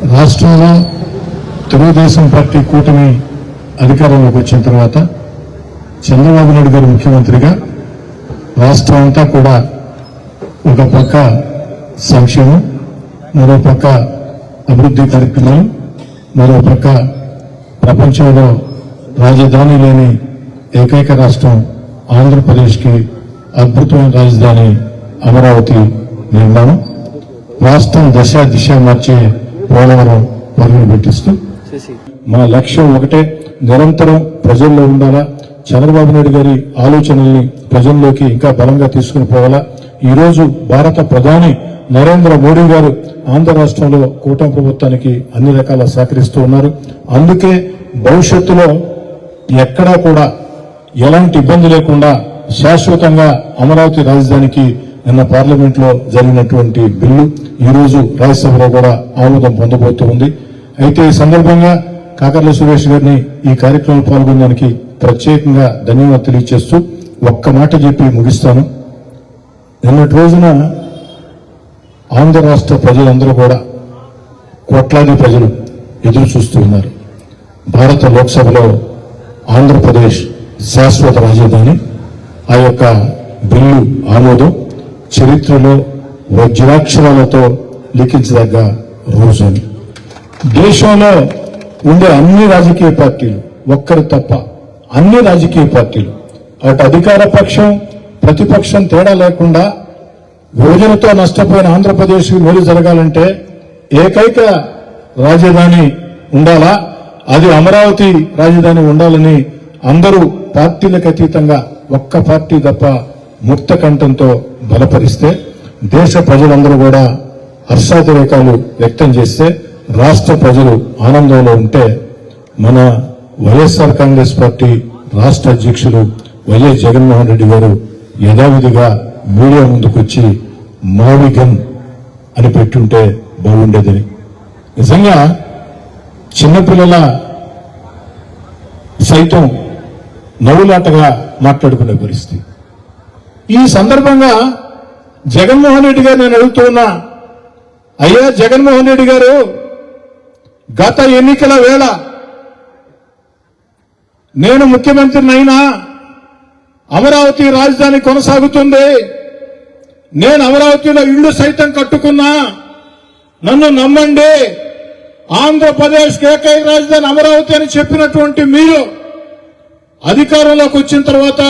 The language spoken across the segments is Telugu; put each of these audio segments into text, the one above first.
రాష్ట్రంలో తెలుగుదేశం పార్టీ కూటమి అధికారంలోకి వచ్చిన తర్వాత చంద్రబాబు నాయుడు గారు ముఖ్యమంత్రిగా రాష్ట్రం అంతా కూడా ఒక పక్క సంక్షేమం, మరో పక్క అభివృద్ధి కార్యక్రమాలు, మరో పక్క ప్రపంచంలో రాజధాని లేని ఏకైక రాష్ట్రం ఆంధ్రప్రదేశ్కి అద్భుతమైన రాజధాని అమరావతి నిర్మాణం, రాష్ట్రం దిశ మార్చే పోలవరం పరుగులు పెట్టిస్తూ మా లక్ష్యం ఒకటే, నిరంతరం ప్రజల్లో ఉండాలా, చంద్రబాబు నాయుడు గారి ఆలోచనల్ని ప్రజల్లోకి ఇంకా బలంగా తీసుకుని పోవాలా. ఈ రోజు భారత ప్రధాని నరేంద్ర మోడీ గారు ఆంధ్ర రాష్ట్రంలో కూటమి ప్రభుత్వానికి అన్ని రకాల సహకరిస్తూ ఉన్నారు. అందుకే భవిష్యత్తులో ఎక్కడా కూడా ఎలాంటి ఇబ్బంది లేకుండా శాశ్వతంగా అమరావతి రాజధానికి నిన్న పార్లమెంట్ లో జరిగినటువంటి బిల్లు ఈ రోజు రాజ్యసభలో కూడా ఆమోదం పొందబోతూ ఉంది. అయితే ఈ సందర్భంగా కాకర్ల సురేష్ గారిని ఈ కార్యక్రమంలో పాల్గొనడానికి ప్రత్యేకంగా ధన్యవాదాలు తెలియజేస్తూ ఒక్క మాట చెప్పి ముగిస్తాను. నిన్నటి రోజున ఆంధ్ర రాష్ట్ర ప్రజలందరూ కూడా కోట్లాది ప్రజలు ఎదురు చూస్తూ ఉన్నారు. భారత లోక్సభలో ఆంధ్రప్రదేశ్ శాశ్వత రాజధాని ఆ యొక్క బిల్లు ఆమోదం చరిత్రలో వజ్రాక్షరాలతో లిఖించదగ్గ రోజు. దేశంలో ఉండే అన్ని రాజకీయ పార్టీలు ఒక్కరు తప్ప అన్ని రాజకీయ పార్టీలు అటు అధికార పక్షం ప్రతిపక్షం తేడా లేకుండా విభజనతో నష్టపోయిన ఆంధ్రప్రదేశ్ మేలు జరగాలంటే ఏకైక రాజధాని ఉండాలా, అది అమరావతి రాజధాని ఉండాలని అందరూ పార్టీలకు అతీతంగా ఒక్క పార్టీ తప్ప ముక్త కంఠంతో బలపరిస్తే దేశ ప్రజలందరూ కూడా హర్షాతిరేకాలు వ్యక్తం చేస్తే రాష్ట్ర ప్రజలు ఆనందంలో ఉంటే మన వైఎస్ఆర్ కాంగ్రెస్ పార్టీ రాష్ట్ర అధ్యక్షులు వైఎస్ జగన్మోహన్ రెడ్డి గారు యథావిధిగా మీడియా ముందుకొచ్చి మావిగన్ అని పెట్టుంటే బాగుండేదని నిజంగా చిన్నపిల్లల సైతం నవ్వులాటగా మాట్లాడుకునే పరిస్థితి. ఈ సందర్భంగా జగన్మోహన్ రెడ్డి గారు నేను అడుగుతున్నా, అయ్యా జగన్మోహన్ రెడ్డి గారు, గత ఎన్నికల వేళ నేను ముఖ్యమంత్రినైనా అమరావతి రాజధాని కొనసాగుతుంది, నేను అమరావతిలో ఇళ్లు సైతం కట్టుకున్నా, నన్ను నమ్మండి, ఆంధ్రప్రదేశ్ ఏకైక రాజధాని అమరావతి అని చెప్పినటువంటి మీరు అధికారంలోకి వచ్చిన తర్వాత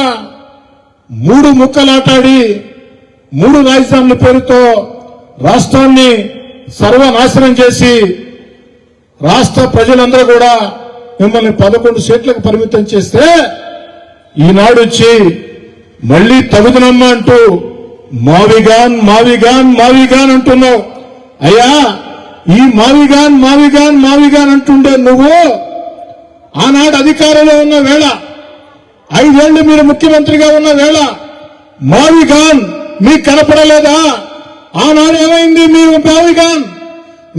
3 ముక్కలాటాడి 3 రాజధానుల పేరుతో రాష్ట్రాన్ని సర్వనాశనం చేసి రాష్ట్ర ప్రజలందరూ కూడా మిమ్మల్ని 11 సీట్లకు పరిమితం చేస్తే ఈనాడు వచ్చి మళ్లీ తగుదనమ్మ అంటూ మావిగాన్ మావిగాన్ మావిగాన్ అంటున్నావు. అయ్యా, ఈ మావిగాన్ అంటుండే నువ్వు ఆనాడు అధికారంలో ఉన్న వేళ 5 ఏళ్లు మీరు ముఖ్యమంత్రిగా ఉన్న వేళ మావిగాన్ మీకు కనపడలేదా? ఆనాడు ఏమైంది మీరు మావిగాన్?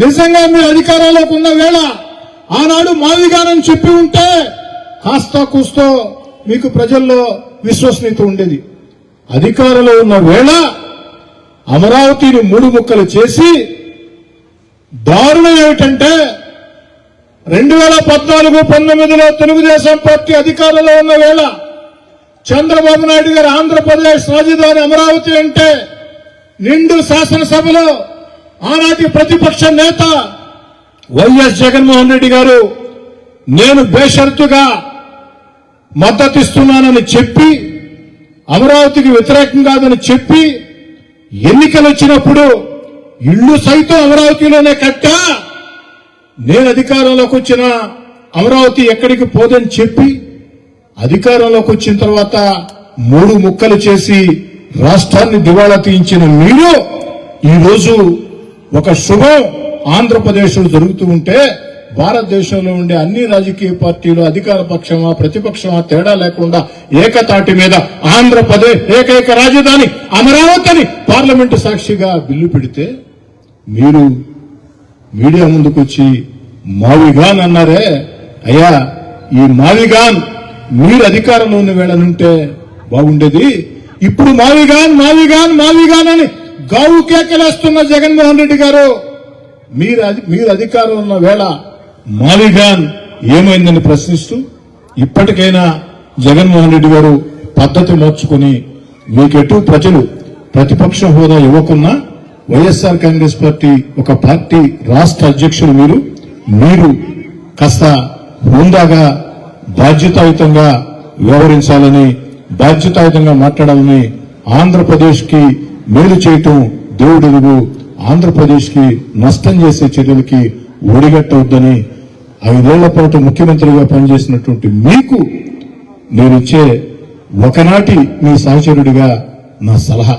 నిజంగా మీరు అధికారంలోకి ఉన్న వేళ ఆనాడు మావిగాన్ అని చెప్పి ఉంటే కాస్త కూస్తో మీకు ప్రజల్లో విశ్వసనీయత ఉండేది. అధికారంలో ఉన్న వేళ అమరావతిని 3 ముక్కలు చేసి దారుణం ఏమిటంటే 2014-19లో తెలుగుదేశం పార్టీ అధికారంలో ఉన్న వేళ చంద్రబాబు నాయుడు గారు ఆంధ్రప్రదేశ్ రాజధాని అమరావతి అంటే నిండు శాసనసభలో ఆనాటి ప్రతిపక్ష నేత వైఎస్ జగన్మోహన్ రెడ్డి గారు నేను బేషరతుగా మద్దతిస్తున్నానని చెప్పి, అమరావతికి వ్యతిరేకం కాదని చెప్పి, ఎన్నికలు వచ్చినప్పుడు ఇళ్లు సైతం అమరావతిలోనే కట్టా, నేను అధికారంలోకి వచ్చిన అమరావతి ఎక్కడికి పోదని చెప్పి అధికారంలోకి వచ్చిన తర్వాత 3 ముక్కలు చేసి రాష్ట్రాన్ని దివాళా తీయించిన మీరు ఈరోజు ఒక శుభం ఆంధ్రప్రదేశ్లో జరుగుతూ ఉంటే భారతదేశంలో ఉండే అన్ని రాజకీయ పార్టీలు అధికార పక్షమా ప్రతిపక్షమా తేడా లేకుండా ఏకతాటి మీద ఆంధ్రప్రదేశ్ ఏకైక రాజధాని అమరావతిని పార్లమెంటు సాక్షిగా బిల్లు పెడితే మీరు మీడియా ముందుకొచ్చి మావిగాన్ అన్నారే. అయ్యా, ఈ మావిగాన్ మీరు అధికారంలో ఉన్న వేళనుంటే బాగుండేది. ఇప్పుడు మావిగాన్ అని గావు కేకలేస్తున్న జగన్మోహన్ రెడ్డి గారు మీరు అధికారం ఉన్న వేళ మాలిగాన్ ఏమైందని ప్రశ్నిస్తూ ఇప్పటికైనా జగన్మోహన్ రెడ్డి గారు పద్ధతి మార్చుకుని మీకెటు ప్రజలు ప్రతిపక్ష హోదా ఇవ్వకున్నా వైఎస్ఆర్ కాంగ్రెస్ పార్టీ ఒక పార్టీ రాష్ట్ర అధ్యక్షులు మీరు కాస్త హుందాగా బాధ్యతాయుతంగా వ్యవహరించాలని బాధ్యతాయుతంగా మాట్లాడాలని ఆంధ్రప్రదేశ్ కి మేలు చేయటం దేవుడిరుగు ఆంధ్రప్రదేశ్ కి నష్టం చేసే చర్యలకి ఒడిగట్టవద్దని 5 ఏళ్ల పాటు ముఖ్యమంత్రిగా పనిచేసినటువంటి మీకు నేనిచ్చే ఒకనాటి మీ సహచరుడిగా నా సలహా